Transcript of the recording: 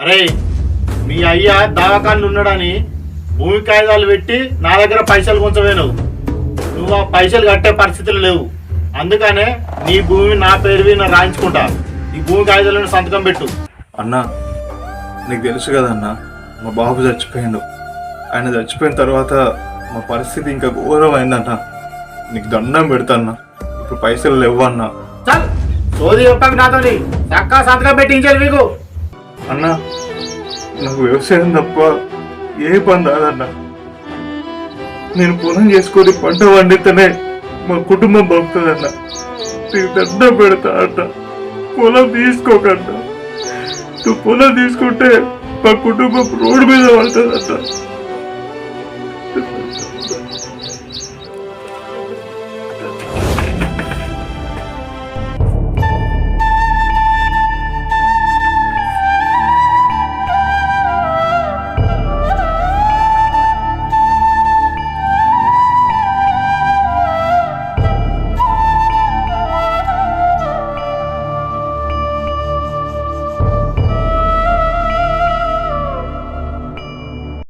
అరే మీ అయ్య దవాఖాన్లు ఉన్నాడని భూమి కాగితాలు పెట్టి నా దగ్గర పైసలు కొంచెమేను. నువ్వు ఆ పైసలు కట్టే పరిస్థితులు లేవు. అందుకనే నీ భూమి నా పేరు మీద రాయించుకుంటా. ఈ భూమి కాగితాలను సంతకం పెట్టు. అన్నా నీకు తెలుసు కదన్నా, మా బాబు చచ్చిపోయిండు. ఆయన చచ్చిపోయిన తర్వాత మా పరిస్థితి ఇంకా ఘోరమైందన్న. నీకు దండం పెడతాన్నా, ఇప్పుడు పైసలు లేవన్నా. చల్ సోది చెప్పక నాతోని చక్కా సంతకం పెట్టించాలి మీకు. అన్నా నాకు వ్యవసాయం తప్ప ఏ పని రాదన్నా. నేను పొలం చేసుకొని పంట వండితేనే మా కుటుంబం బాగుతుందన్నా. నీకు దండం పెడతా అన్న, పొలం తీసుకోకన్నా. నువ్వు పొలం తీసుకుంటే మా కుటుంబం రోడ్డు మీద పడుతుందన్నా.